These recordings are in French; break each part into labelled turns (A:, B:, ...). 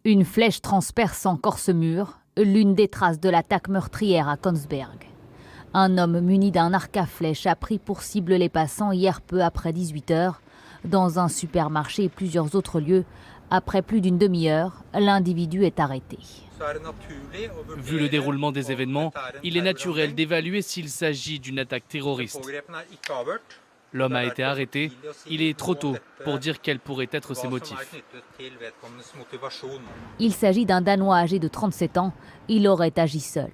A: Une flèche transperce encore ce mur, l'une des traces de l'attaque meurtrière à Kongsberg. Un homme muni d'un arc à flèche a pris pour cible les passants hier peu après 18h, dans un supermarché et plusieurs autres lieux. Après plus d'une demi-heure, l'individu est arrêté.
B: Vu le déroulement des événements, il est naturel d'évaluer s'il s'agit d'une attaque terroriste. L'homme a été arrêté. Il est trop tôt pour dire quels pourraient être ses motifs.
A: Il s'agit d'un Danois âgé de 37 ans. Il aurait agi seul.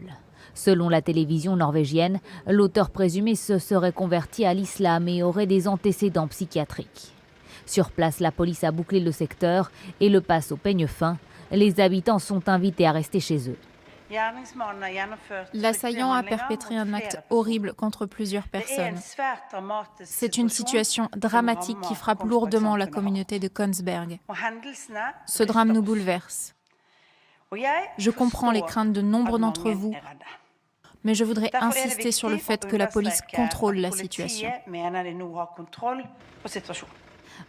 A: Selon la télévision norvégienne, l'auteur présumé se serait converti à l'islam et aurait des antécédents psychiatriques. Sur place, la police a bouclé le secteur et le passe au peigne fin. Les habitants sont invités à rester chez eux.
C: L'assaillant a perpétré un acte horrible contre plusieurs personnes. C'est une situation dramatique qui frappe lourdement la communauté de Kongsberg. Ce drame nous bouleverse. Je comprends les craintes de nombre d'entre vous, mais je voudrais insister sur le fait que la police contrôle la situation.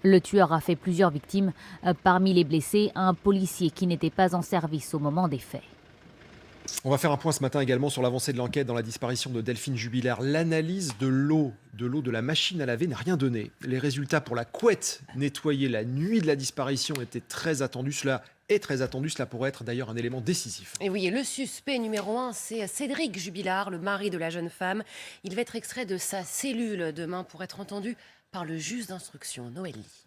A: Le tueur a fait plusieurs victimes. Parmi les blessés, un policier qui n'était pas en service au moment des faits.
D: On va faire un point ce matin également sur l'avancée de l'enquête dans la disparition de Delphine Jubilard. L'analyse de l'eau de la machine à laver n'a rien donné. Les résultats pour la couette nettoyée la nuit de la disparition étaient très attendus. Cela pourrait être d'ailleurs un élément décisif.
E: Et oui, et le suspect numéro 1, c'est Cédric Jubilard, le mari de la jeune femme. Il va être extrait de sa cellule demain pour être entendu par le juge d'instruction, Noélie.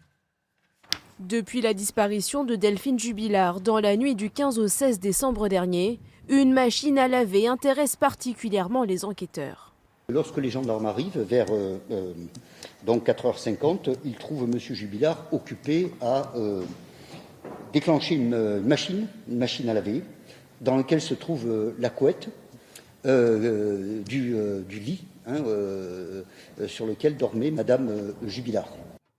F: Depuis la disparition de Delphine Jubilard dans la nuit du 15 au 16 décembre dernier, une machine à laver intéresse particulièrement les enquêteurs.
G: Lorsque les gendarmes arrivent, vers 4h50, ils trouvent M. Jubilard occupé à déclencher une machine à laver, dans laquelle se trouve la couette du lit sur lequel dormait Madame Jubilard.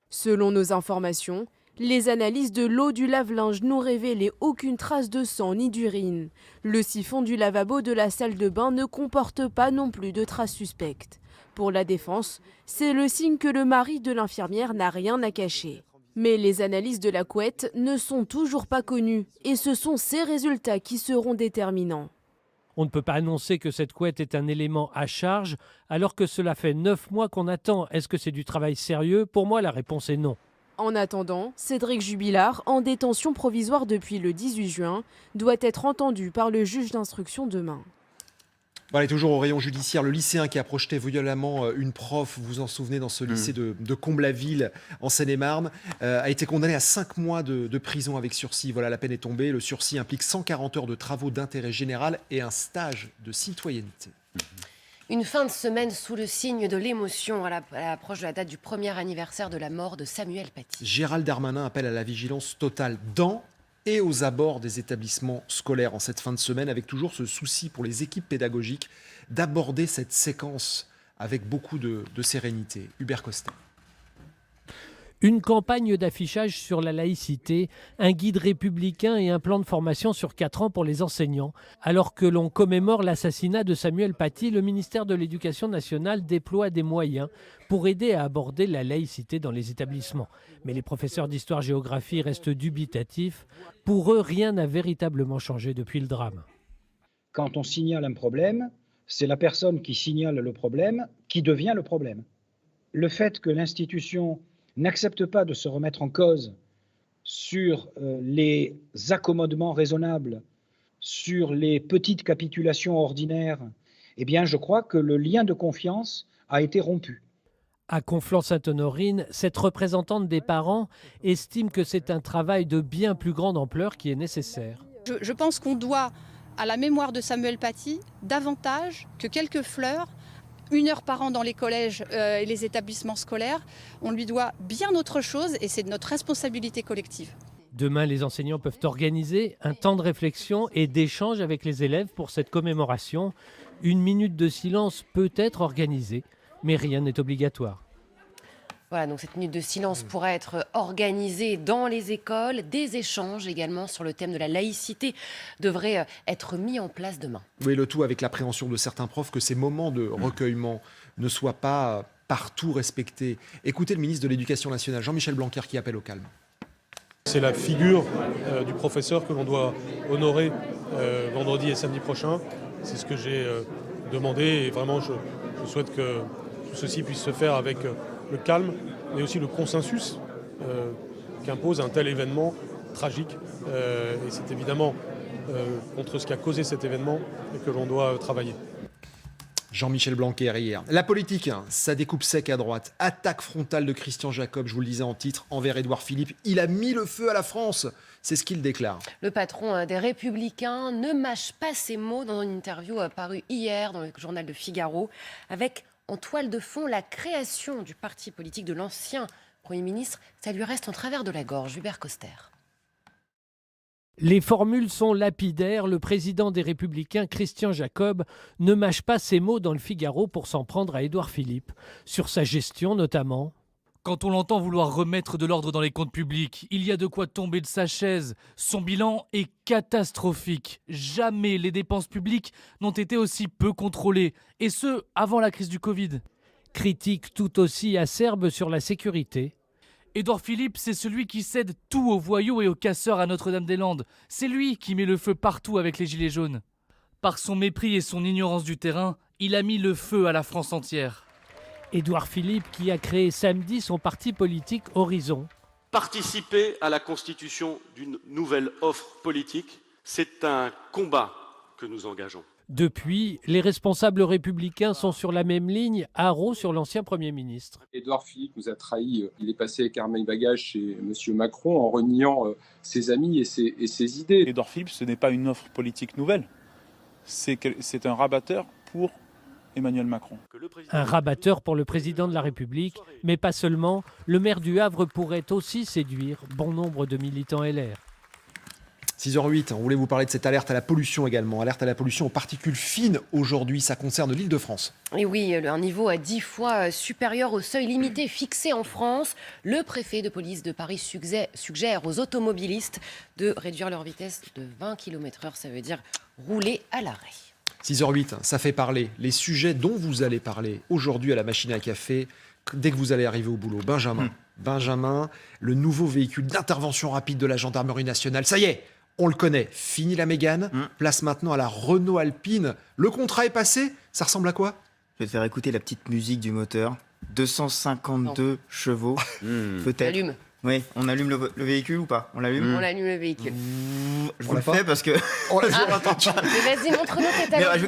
F: Selon nos informations, les analyses de l'eau du lave-linge n'ont révélé aucune trace de sang ni d'urine. Le siphon du lavabo de la salle de bain ne comporte pas non plus de traces suspectes. Pour la défense, c'est le signe que le mari de l'infirmière n'a rien à cacher. Mais les analyses de la couette ne sont toujours pas connues et ce sont ces résultats qui seront déterminants.
H: On ne peut pas annoncer que cette couette est un élément à charge alors que cela fait 9 mois qu'on attend. Est-ce que c'est du travail sérieux? Pour moi, la réponse est non.
F: En attendant, Cédric Jubilard, en détention provisoire depuis le 18 juin, doit être entendu par le juge d'instruction demain.
D: Bon, allez, toujours au rayon judiciaire, le lycéen qui a projeté violemment une prof, vous vous en souvenez, dans ce lycée de Comble-la-Ville en Seine-et-Marne, a été condamné à 5 mois de prison avec sursis. Voilà, la peine est tombée. Le sursis implique 140 heures de travaux d'intérêt général et un stage de citoyenneté.
E: Une fin de semaine sous le signe de l'émotion à l'approche de la date du premier anniversaire de la mort de Samuel Paty.
D: Gérald Darmanin appelle à la vigilance totale dans et aux abords des établissements scolaires en cette fin de semaine, avec toujours ce souci pour les équipes pédagogiques d'aborder cette séquence avec beaucoup de sérénité. Hubert Costin.
H: Une campagne d'affichage sur la laïcité, un guide républicain et un plan de formation sur 4 ans pour les enseignants. Alors que l'on commémore l'assassinat de Samuel Paty, le ministère de l'Éducation nationale déploie des moyens pour aider à aborder la laïcité dans les établissements. Mais les professeurs d'histoire-géographie restent dubitatifs. Pour eux, rien n'a véritablement changé depuis le drame.
I: Quand on signale un problème, c'est la personne qui signale le problème qui devient le problème. Le fait que l'institution n'accepte pas de se remettre en cause sur les accommodements raisonnables, sur les petites capitulations ordinaires, eh bien je crois que le lien de confiance a été rompu.
H: À Conflans-Sainte-Honorine, cette représentante des parents estime que c'est un travail de bien plus grande ampleur qui est nécessaire.
J: Je pense qu'on doit à la mémoire de Samuel Paty davantage que quelques fleurs. 1 heure par an dans les collèges et les établissements scolaires. On lui doit bien autre chose et c'est de notre responsabilité collective.
H: Demain, les enseignants peuvent organiser un temps de réflexion et d'échange avec les élèves pour cette commémoration. 1 minute de silence peut être organisée, mais rien n'est obligatoire.
E: Voilà, donc cette minute de silence pourra être organisée dans les écoles. Des échanges également sur le thème de la laïcité devraient être mis en place demain.
D: Oui, le tout avec l'appréhension de certains profs que ces moments de recueillement ne soient pas partout respectés. Écoutez le ministre de l'Éducation nationale, Jean-Michel Blanquer, qui appelle au calme.
K: C'est la figure du professeur que l'on doit honorer vendredi et samedi prochain. C'est ce que j'ai demandé et vraiment je souhaite que tout ceci puisse se faire avec le calme mais aussi le consensus qu'impose un tel événement tragique. Et c'est évidemment contre ce qui a causé cet événement que l'on doit travailler.
D: Jean-Michel Blanquer hier. La politique, ça découpe sec à droite. Attaque frontale de Christian Jacob, je vous le disais en titre, envers Édouard Philippe. Il a mis le feu à la France. C'est ce qu'il déclare.
E: Le patron des Républicains ne mâche pas ses mots dans une interview parue hier dans le journal de Figaro, avec en toile de fond la création du parti politique de l'ancien Premier ministre. Ça lui reste en travers de la gorge. Hubert Coster.
H: Les formules sont lapidaires. Le président des Républicains, Christian Jacob, ne mâche pas ses mots dans le Figaro pour s'en prendre à Édouard Philippe. Sur sa gestion notamment.
B: Quand on l'entend vouloir remettre de l'ordre dans les comptes publics, il y a de quoi tomber de sa chaise. Son bilan est catastrophique. Jamais les dépenses publiques n'ont été aussi peu contrôlées. Et ce, avant la crise du Covid.
H: Critique tout aussi acerbe sur la sécurité.
B: Édouard Philippe, c'est celui qui cède tout aux voyous et aux casseurs à Notre-Dame-des-Landes. C'est lui qui met le feu partout avec les gilets jaunes. Par son mépris et son ignorance du terrain, il a mis le feu à la France entière.
H: Édouard Philippe qui a créé samedi son parti politique Horizon.
L: Participer à la constitution d'une nouvelle offre politique, c'est un combat que nous engageons.
H: Depuis, les responsables républicains sont sur la même ligne, haro sur l'ancien Premier ministre.
M: Édouard Philippe nous a trahis. Il est passé avec armes bagages chez M. Macron en reniant ses amis et ses idées.
N: Édouard Philippe, ce n'est pas une offre politique nouvelle. C'est un rabatteur pour Emmanuel Macron.
H: Un rabatteur pour le président de la République, mais pas seulement. Le maire du Havre pourrait aussi séduire bon nombre de militants LR.
D: 6h08, on voulait vous parler de cette alerte à la pollution également. Alerte à la pollution aux particules fines aujourd'hui, ça concerne l'Île-de-France.
E: Et oui, un niveau à 10 fois supérieur au seuil limité fixé en France. Le préfet de police de Paris suggère aux automobilistes de réduire leur vitesse de 20 km/h. Ça veut dire rouler à l'arrêt.
D: 6h08, ça fait parler. Les sujets dont vous allez parler aujourd'hui à la machine à café, dès que vous allez arriver au boulot. Benjamin, le nouveau véhicule d'intervention rapide de la gendarmerie nationale. Ça y est, on le connaît. Fini la Mégane, place maintenant à la Renault Alpine. Le contrat est passé, ça ressemble à quoi ?
O: Je vais te faire écouter la petite musique du moteur. 252 chevaux, peut-être.
E: Allume.
O: Oui, on allume le véhicule ou pas ? On l'allume ?
E: On allume le véhicule.
O: Je vous le fais parce que...
E: Vas-y, montre-nous tes talents.
O: Je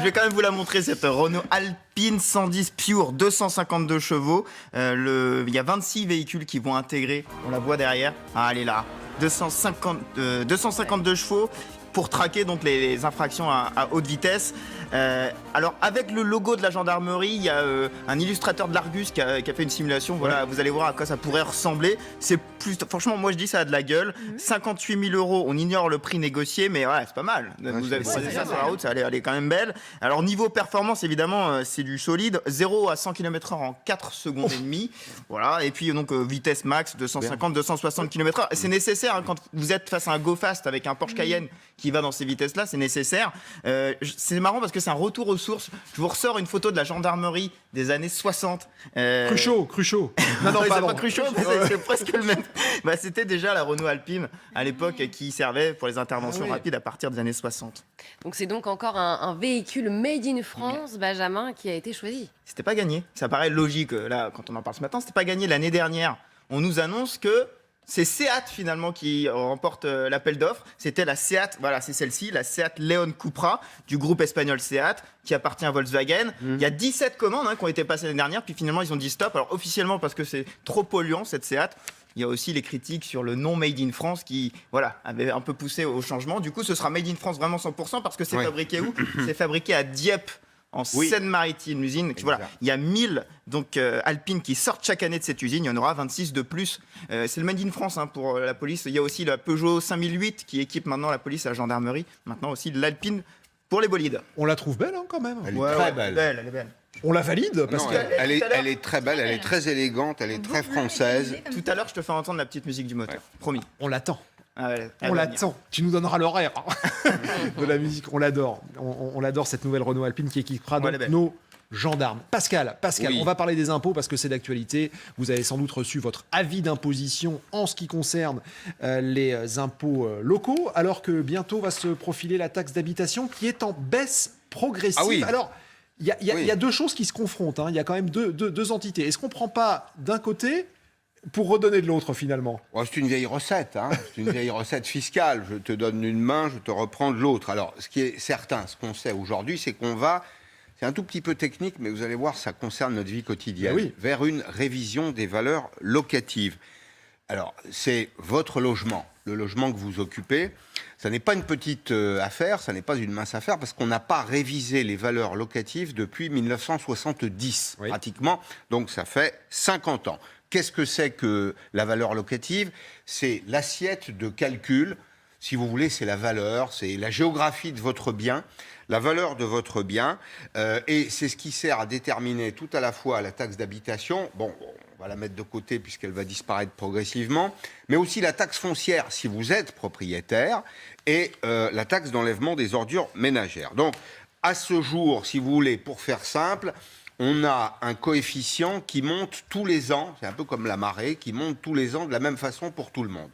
O: vais quand même vous la montrer, cette Renault Alpine 110 Pure, 252 chevaux. Il y a 26 véhicules qui vont intégrer, on la voit derrière. Ah, elle est là. 252 chevaux pour traquer donc les infractions à haute vitesse. Alors avec le logo de la gendarmerie, il y a un illustrateur de l'Argus qui a fait une simulation. Voilà, vous allez voir à quoi ça pourrait ressembler. C'est plus, franchement, moi je dis ça a de la gueule. 58 000 €, on ignore le prix négocié, mais ouais, c'est pas mal. Vous avez croisé ça sur la route, ça elle est quand même belle. Alors niveau performance, évidemment, c'est du solide. 0 à 100 km/h en 4 secondes et demie. Voilà, et puis donc vitesse max 250-260 km/h. C'est nécessaire quand vous êtes face à un Go Fast avec un Porsche Cayenne qui va dans ces vitesses-là, c'est nécessaire. C'est marrant parce que c'est un retour aux sources. Je vous ressors une photo de la gendarmerie des années 60.
D: Cruchot.
O: Non, c'est pas Cruchot, mais c'est presque le même. Bah, c'était déjà la Renault Alpine à l'époque qui servait pour les interventions rapides à partir des années 60.
E: Donc c'est donc encore un véhicule made in France, Benjamin, qui a été choisi.
O: C'était pas gagné. Ça paraît logique, là, quand on en parle ce matin, c'était pas gagné l'année dernière. On nous annonce que c'est Seat finalement qui remporte l'appel d'offres. C'était la Seat, voilà, c'est celle-ci, la Seat Leon Cupra du groupe espagnol Seat qui appartient à Volkswagen. Il y a 17 commandes qui ont été passées l'année dernière, puis finalement ils ont dit stop. Alors officiellement parce que c'est trop polluant cette Seat. Il y a aussi les critiques sur le non Made in France qui, voilà, avaient un peu poussé au changement. Du coup, ce sera Made in France vraiment 100% parce que c'est fabriqué où ? C'est fabriqué à Dieppe, en Seine-Maritime, l'usine. Voilà, il y a 1000 Alpines qui sortent chaque année de cette usine. Il y en aura 26 de plus. C'est le Made in France pour la police. Il y a aussi la Peugeot 5008 qui équipe maintenant la police et la gendarmerie. Maintenant aussi l'Alpine pour les bolides.
D: On la trouve belle quand même.
O: Elle est très belle. Elle est belle.
D: On la valide parce
P: elle est très belle, elle est très élégante, elle est très française.
O: Tout à l'heure, je te fais entendre la petite musique du moteur. Promis.
D: On l'attend.
O: On
D: l'attend. Tu nous donneras l'horaire de la musique. On l'adore. On adore cette nouvelle Renault Alpine qui équipera donc nos gendarme. Pascal,
P: Oui.
D: on va parler des impôts parce que c'est d'actualité. Vous avez sans doute reçu votre avis d'imposition en ce qui concerne les impôts locaux, alors que bientôt va se profiler la taxe d'habitation qui est en baisse progressive.
P: Ah oui.
D: Alors, il y a deux choses qui se confrontent. Il y a quand même deux entités. Est-ce qu'on ne prend pas d'un côté pour redonner de l'autre finalement?
P: C'est une vieille recette, c'est une vieille recette fiscale. Je te donne une main, je te reprends de l'autre. Alors, ce qui est certain, ce qu'on sait aujourd'hui, c'est qu'on va, c'est un tout petit peu technique, mais vous allez voir, ça concerne notre vie quotidienne, vers une révision des valeurs locatives. Alors, c'est votre logement, le logement que vous occupez. Ça n'est pas une petite affaire, ça n'est pas une mince affaire, parce qu'on n'a pas révisé les valeurs locatives depuis 1970, pratiquement. Donc, ça fait 50 ans. Qu'est-ce que c'est que la valeur locative? C'est l'assiette de calcul, si vous voulez, c'est la valeur, c'est la géographie de votre bien, la valeur de votre bien, et c'est ce qui sert à déterminer tout à la fois la taxe d'habitation, bon, on va la mettre de côté puisqu'elle va disparaître progressivement, mais aussi la taxe foncière si vous êtes propriétaire, et la taxe d'enlèvement des ordures ménagères. Donc, à ce jour, si vous voulez, pour faire simple, on a un coefficient qui monte tous les ans, c'est un peu comme la marée, qui monte tous les ans de la même façon pour tout le monde.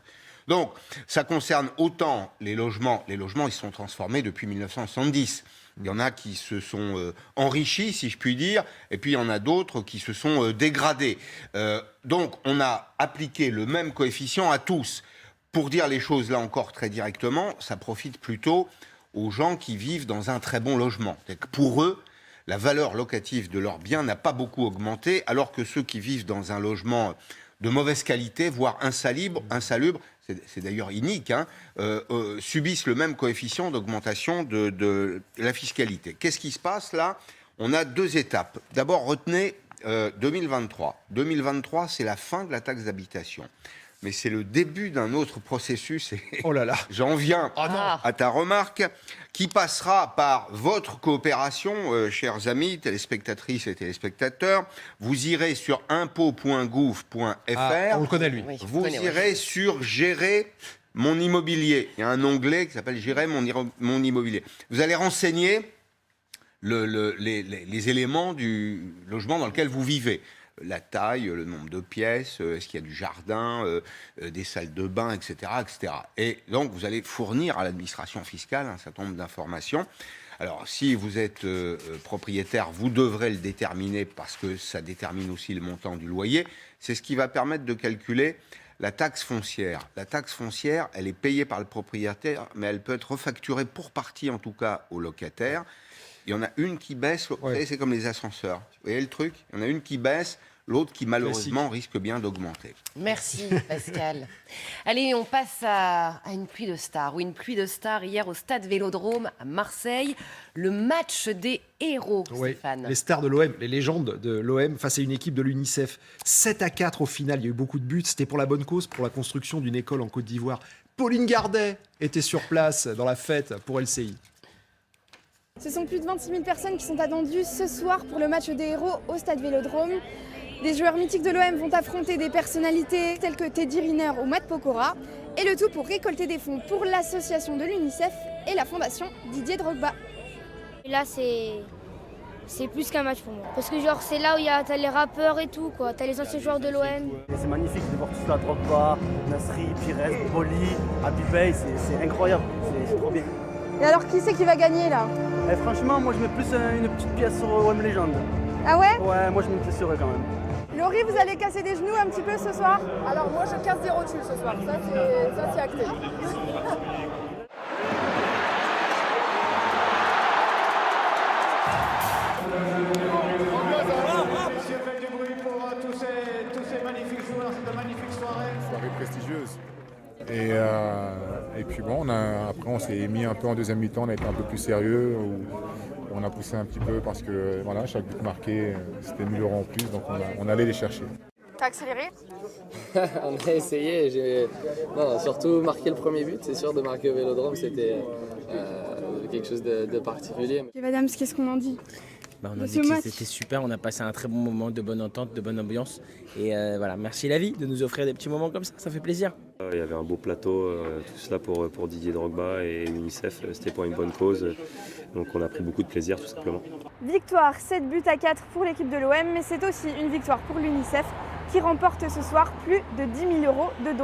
P: Donc, ça concerne autant les logements. Les logements, ils se sont transformés depuis 1970. Il y en a qui se sont enrichis, si je puis dire, et puis il y en a d'autres qui se sont dégradés. Donc, on a appliqué le même coefficient à tous. Pour dire les choses, là encore, très directement, ça profite plutôt aux gens qui vivent dans un très bon logement. Pour eux, la valeur locative de leurs biens n'a pas beaucoup augmenté, alors que ceux qui vivent dans un logement de mauvaise qualité, voire insalubre, c'est d'ailleurs inique, subissent le même coefficient d'augmentation de la fiscalité. Qu'est-ce qui se passe là? On a deux étapes. D'abord, retenez 2023. 2023, c'est la fin de la taxe d'habitation. Mais c'est le début d'un autre processus, et
D: oh là là.
P: J'en viens à ta remarque, qui passera par votre coopération, chers amis, téléspectatrices et téléspectateurs. Vous irez sur impôt.gouv.fr.
D: On le connaît, lui.
P: Vous irez sur Gérer mon immobilier. Il y a un onglet qui s'appelle Gérer mon immobilier. Vous allez renseigner les éléments du logement dans lequel vous vivez. La taille, le nombre de pièces, est-ce qu'il y a du jardin, des salles de bain, etc., etc. Et donc, vous allez fournir à l'administration fiscale un certain nombre d'informations. Alors, si vous êtes propriétaire, vous devrez le déterminer parce que ça détermine aussi le montant du loyer. C'est ce qui va permettre de calculer la taxe foncière. La taxe foncière, elle est payée par le propriétaire, mais elle peut être refacturée pour partie, en tout cas, au locataire. Il y en a une qui baisse, vous savez, c'est comme les ascenseurs. Vous voyez le truc? Il y en a une qui baisse, l'autre qui malheureusement risque bien d'augmenter.
E: Merci Pascal. Allez, on passe à une pluie de stars. Oui, une pluie de stars hier au stade Vélodrome à Marseille. Le match des héros, Stéphane.
D: Les stars de l'OM, les légendes de l'OM face à une équipe de l'UNICEF. 7-4 au final, il y a eu beaucoup de buts. C'était pour la bonne cause, pour la construction d'une école en Côte d'Ivoire. Pauline Gardet était sur place dans la fête pour LCI.
Q: Ce sont plus de 26 000 personnes qui sont attendues ce soir pour le match des héros au stade Vélodrome. Des joueurs mythiques de l'OM vont affronter des personnalités telles que Teddy Riner ou Matt Pokora. Et le tout pour récolter des fonds pour l'association de l'UNICEF et la fondation Didier Drogba.
R: Et là, c'est plus qu'un match pour moi. Parce que genre, c'est là où t'as les rappeurs et tout, quoi. T'as les anciens joueurs de l'OM.
S: C'est magnifique de voir tout cela, Drogba, Nasri, Pires, Boli, Abibey, c'est incroyable, c'est trop bien.
Q: Et alors, qui c'est qui va gagner là?
S: Franchement, moi je mets plus une petite pièce sur OM Légende.
Q: Ah ouais?
S: Ouais, moi je mets une pièce sur eux quand même.
Q: Laurie, vous allez casser des genoux un petit peu ce soir?
T: Alors moi je casse des rotules ce soir, ça c'est acté.
U: Faites du bruit pour tous ces magnifiques joueurs, cette magnifique soirée.
V: Soirée prestigieuse. Et puis bon, après on s'est mis un peu en deuxième mi-temps, on a été un peu plus sérieux, on a poussé un petit peu parce que voilà, chaque but marqué, c'était 1 000 € en plus, donc on allait les chercher.
T: T'as accéléré?
W: On a essayé, surtout marquer le premier but, c'est sûr, de marquer au Vélodrome, c'était quelque chose de particulier.
Q: Et madame, qu'est-ce qu'on en dit?
X: On a dit que c'était super, on a passé un très bon moment, de bonne entente, de bonne ambiance. Et voilà, merci la vie de nous offrir des petits moments comme ça fait plaisir.
A: Il y avait un beau plateau, tout cela pour Didier Drogba et l'UNICEF, c'était pour une bonne cause. Donc on a pris beaucoup de plaisir tout simplement.
Q: Victoire 7-4 pour l'équipe de l'OM, mais c'est aussi une victoire pour l'UNICEF qui remporte ce soir plus de 10 000 € de dons.